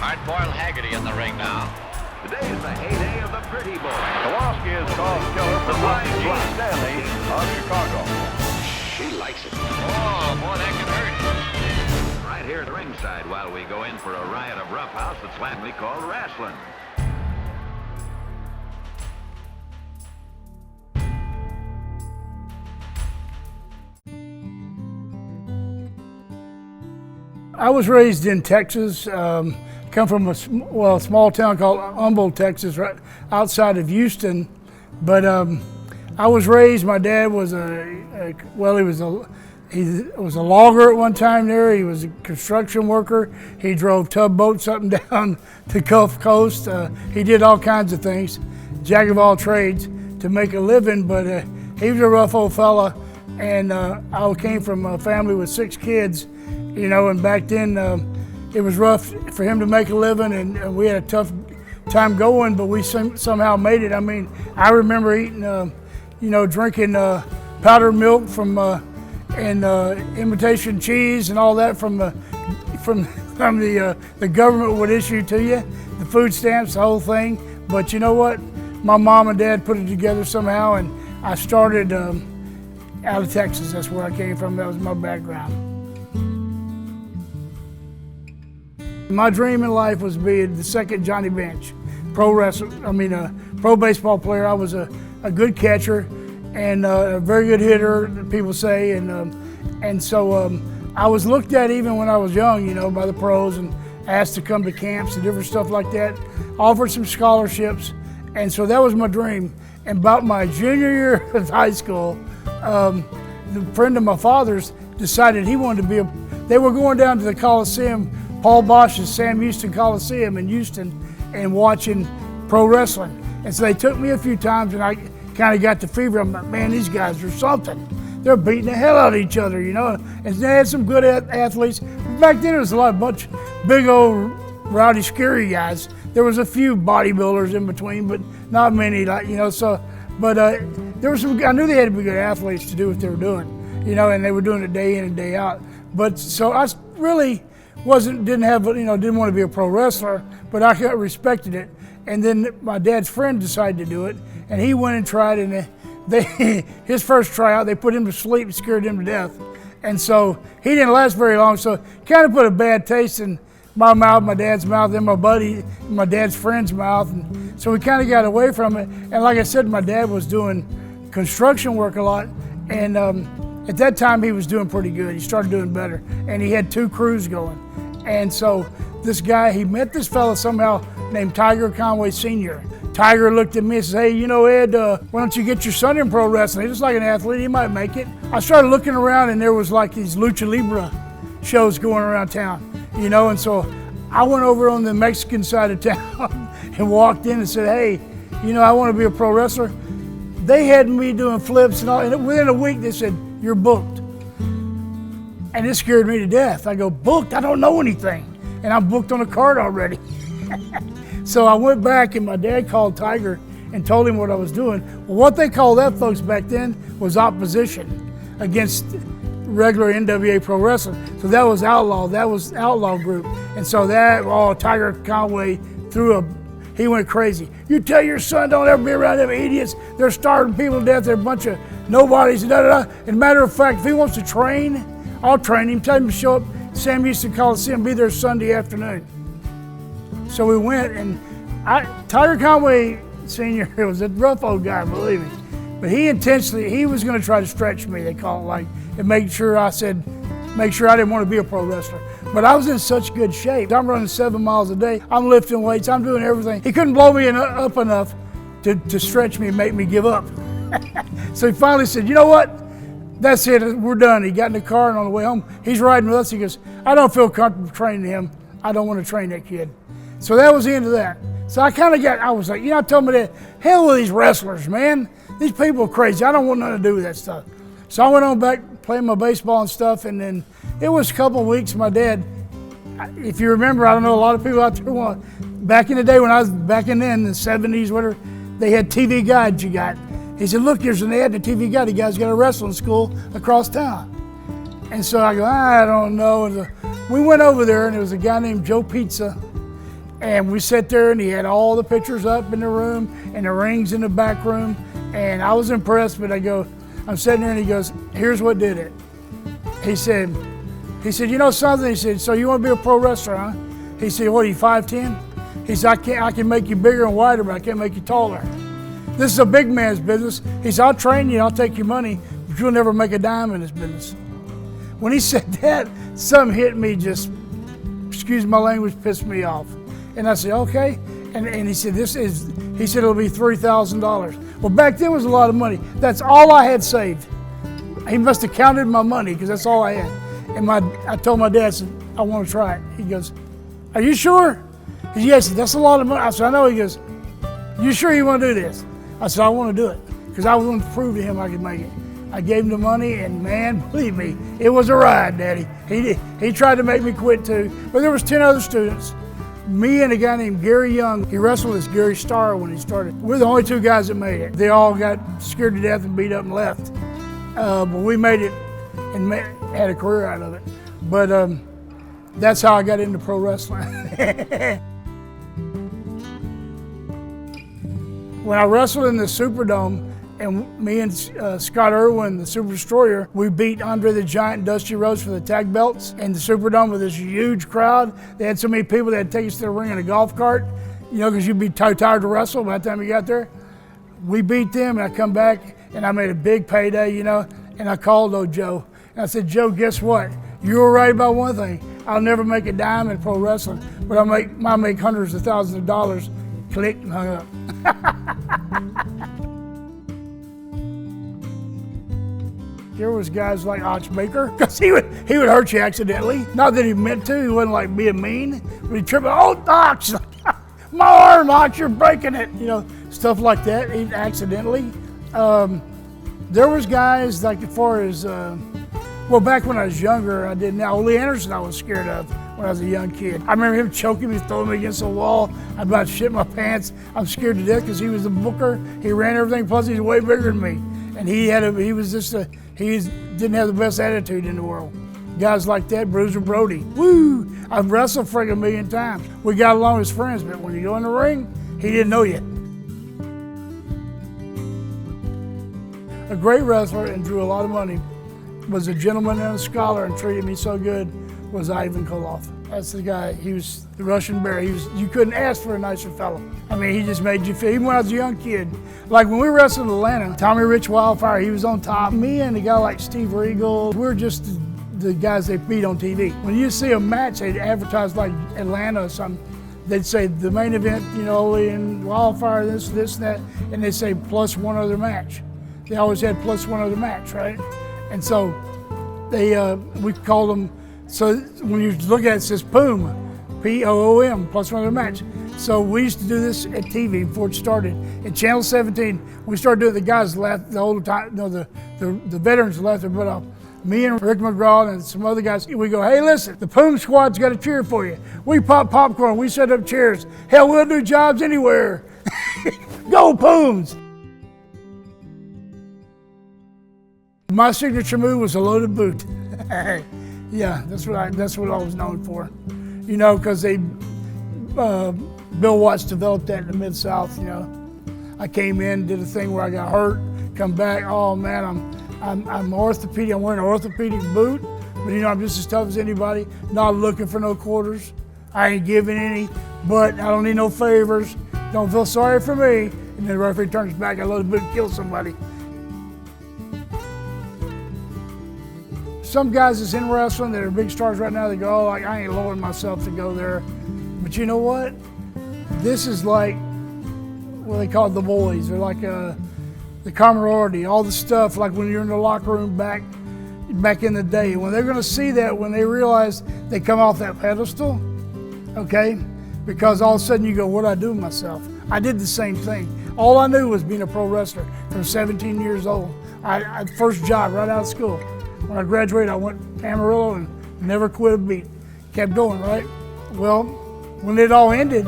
Hard-boiled Haggerty in the ring now. Today's the heyday of the pretty boy. Kowalski is called killer for Flying G. Stanley of Chicago. She likes it. Oh, boy, that can hurt. Right here at ringside while we go in for a riot of roughhouse that's flatly called wrestling. I was raised in Texas. Come from a small town called Humboldt, Texas, right outside of Houston. But I was raised. My dad was he was a logger at one time there. He was a construction worker. He drove tugboats up and down the Gulf Coast. He did all kinds of things, jack of all trades, to make a living. But he was a rough old fella, and I came from a family with 6 kids. You know, and back then it was rough for him to make a living, and we had a tough time going, but we somehow made it. I mean, I remember eating, drinking powdered milk from and imitation cheese and all that from the government would issue to you, the food stamps, the whole thing. But you know what? My mom and dad put it together somehow, and I started out of Texas. That's where I came from. That was my background. My dream in life was being the second Johnny Bench, pro baseball player. I was a good catcher and a very good hitter, people say, and so I was looked at even when I was young, you know, by the pros, and asked to come to camps and different stuff like that. Offered some scholarships, and so that was my dream. And about my junior year of high school, the friend of my father's decided he wanted to be they were going down to the Coliseum, Paul Bosch's Sam Houston Coliseum in Houston, and watching pro wrestling. And so they took me a few times, and I kind of got the fever. I'm like, man, these guys are something. They're beating the hell out of each other, you know. And they had some good athletes. Back then, there was a bunch big old rowdy, scary guys. There was a few bodybuilders in between, but not many, like, you know. So, but there were some. I knew they had to be good athletes to do what they were doing, you know, and they were doing it day in and day out. But so I really didn't want to be a pro wrestler, but I respected it. And then my dad's friend decided to do it, and he went and tried, and his first tryout, they put him to sleep and scared him to death. And so he didn't last very long, so kind of put a bad taste in my mouth, my dad's mouth, and my dad's friend's mouth. And so we kind of got away from it. And like I said, my dad was doing construction work a lot, and at that time he was doing pretty good. He started doing better, and he had 2 crews going. And so this guy, he met this fella somehow named Tiger Conway Sr. Tiger looked at me and said, hey, you know, Ed, why don't you get your son in pro wrestling? He's just like an athlete, he might make it. I started looking around, and there was like these lucha libre shows going around town, you know, and so I went over on the Mexican side of town and walked in and said, hey, you know, I want to be a pro wrestler. They had me doing flips and all, and within a week they said, you're booked. And it scared me to death. I go, booked? I don't know anything. And I'm booked on a card already. So I went back, and my dad called Tiger and told him what I was doing. Well, what they called that, folks, back then was opposition against regular NWA pro wrestling. So that was outlaw. That was outlaw group. And so Tiger Conway he went crazy. You tell your son don't ever be around them idiots. They're starving people to death. They're a bunch of nobodies. And And matter of fact, if he wants to train, I'll train him. Tell him to show up Sam Houston Coliseum, be there Sunday afternoon. So we went, and Tiger Conway Sr. was a rough old guy, believe me. But he was going to try to stretch me, they call it, and make sure I didn't want to be a pro wrestler. But I was in such good shape. I'm running 7 miles a day. I'm lifting weights. I'm doing everything. He couldn't blow me up enough to stretch me and make me give up. So he finally said, you know what? That's it, we're done. He got in the car, and on the way home, he's riding with us. He goes, I don't feel comfortable training him. I don't want to train that kid. So that was the end of that. So I was like, I told me that, hell with these wrestlers, man. These people are crazy. I don't want nothing to do with that stuff. So I went on back playing my baseball and stuff, and then it was a couple of weeks. My dad, if you remember, I don't know, a lot of people out there back in the day when I was back in the 70s, whatever, they had TV guides you got. He said, look, there's an ad in the TV guide. The guy's got a wrestling school across town. And so I go, I don't know. We went over there, and there was a guy named Joe Pizza, And we sat there and he had all the pictures up in the room and the rings in the back room. And I was impressed, but I'm sitting there and he goes, here's what did it. He said, you know something? He said, so you want to be a pro wrestler, huh? He said, what are you, 5'10"? He said, I can make you bigger and wider, but I can't make you taller. This is a big man's business. He said, I'll train you, I'll take your money, but you'll never make a dime in this business. When he said that, something hit me, just, excuse my language, pissed me off. And I said, okay. And he said, it'll be $3,000. Well, back then was a lot of money. That's all I had saved. He must have counted my money because that's all I had. And I told my dad, I said, I want to try it. He goes, are you sure? He said, yes, that's a lot of money. I said, I know. He goes, you sure you want to do this? I said, I want to do it because I wanted to prove to him I could make it. I gave him the money, and man, believe me, it was a ride, Daddy. He tried to make me quit too, but there was 10 other students. Me and a guy named Gary Young. He wrestled as Gary Starr when he started. We're the only two guys that made it. They all got scared to death and beat up and left. But we made it and had a career out of it. But that's how I got into pro wrestling. When I wrestled in the Superdome, and me and Scott Irwin, the Super Destroyer, we beat Andre the Giant, Dusty Rhodes for the tag belts in the Superdome with this huge crowd. They had so many people they had to take us to the ring in a golf cart, you know, because you'd be too tired to wrestle by the time you got there. We beat them, and I come back, and I made a big payday, you know, and I called old Joe. And I said, Joe, guess what? You were right about one thing. I'll never make a dime in pro wrestling, but I'll make hundreds of thousands of dollars. Click and hung up. There was guys like Ox Baker, because he would hurt you accidentally. Not that he meant to, he wasn't like being mean, but he'd trip, oh, Ox, my arm, Ox, you're breaking it. You know, stuff like that, accidentally. There was guys like as far as, well, back when I was younger, I did now. Lee Anderson I was scared of when I was a young kid. I remember him choking me, throwing me against the wall. I'm about to shit my pants. I'm scared to death because he was the booker. He ran everything, plus he's way bigger than me. And he didn't have the best attitude in the world. Guys like that, Bruiser Brody. Woo! I've wrestled for a million times. We got along as friends, but when you go in the ring, he didn't know you. A great wrestler and drew a lot of money, was a gentleman and a scholar and treated me so good, was Ivan Koloff. That's the guy. He was the Russian Bear. You couldn't ask for a nicer fellow. I mean, he just made you feel, even when I was a young kid. Like when we wrestled in Atlanta, Tommy Rich Wildfire, he was on top. Me and a guy like Steve Regal, we're just the guys they beat on TV. When you see a match, they'd advertise like Atlanta or something. They'd say the main event, you know, and Wildfire, this, and that, and they'd say plus one other match. They always had plus one other match, right? And so we called them, so when you look at it, it says POOM, P-O-O-M, plus one other match. So we used to do this at TV before it started. At Channel 17, we started doing it, the guys laughed the whole time, no, the veterans laughed their butt off. Me and Rick McGraw and some other guys, we go, hey, listen, the POOM squad's got a cheer for you. We pop popcorn, we set up chairs. Hell, we'll do jobs anywhere. Go POOMs! My signature move was a loaded boot. Yeah, that's what I was known for. You know, because Bill Watts developed that in the Mid-South, you know. I came in, did a thing where I got hurt, come back, oh man, I'm orthopedic, I'm wearing an orthopedic boot, but you know, I'm just as tough as anybody, not looking for no quarters. I ain't giving any, but I don't need no favors. Don't feel sorry for me. And then the referee turns back, I load the boot and kill somebody. Some guys that's in wrestling that are big stars right now, they go, oh, I ain't lowering myself to go there. But you know what? This is like what they call the boys. They're like the camaraderie, all the stuff, like when you're in the locker room back in the day. When they're gonna see that, when they realize they come off that pedestal, okay? Because all of a sudden you go, what'd I do with myself? I did the same thing. All I knew was being a pro wrestler from 17 years old. I first job right out of school. When I graduated, I went to Amarillo and never quit a beat. Kept going, right? Well, when it all ended,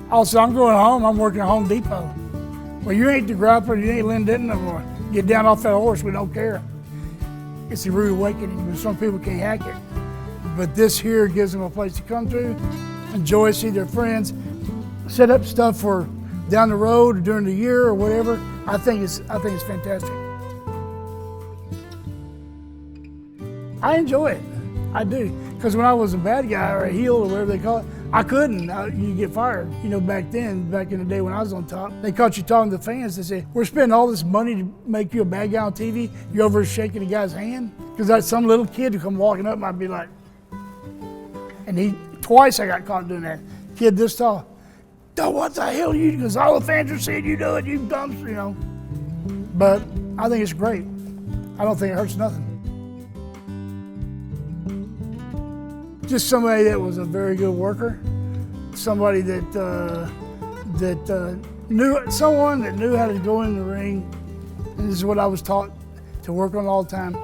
also I'm going home, I'm working at Home Depot. Well, you ain't the Grappler, you ain't Lynn Denton no more. Get down off that horse, we don't care. It's a rude awakening, but some people can't hack it. But this here gives them a place to come to, enjoy, see their friends, set up stuff for down the road or during the year or whatever. I think it's fantastic. I enjoy it. I do. Because when I was a bad guy or a heel or whatever they call it, I couldn't. You get fired. You know, back then, back in the day when I was on top, they caught you talking to the fans. They said, we're spending all this money to make you a bad guy on TV. You're over shaking a guy's hand. Because that's some little kid who come walking up and I'd be like, and twice I got caught doing that. Kid this tall. Oh, what the hell you? Because all the fans are saying you do it, you dumb, you know. But I think it's great. I don't think it hurts nothing. Just somebody that was a very good worker, somebody that knew how to go in the ring, and this is what I was taught to work on all the time,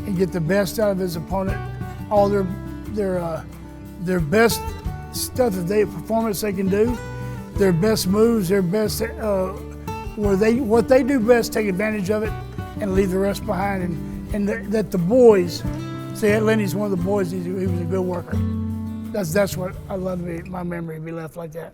and get the best out of his opponent, all their best stuff performance they can do, their best moves, their best what they do best, take advantage of it, and leave the rest behind, and that the boys. See, Lenny's one of the boys. He was a good worker. That's what I love. My memory to be left like that.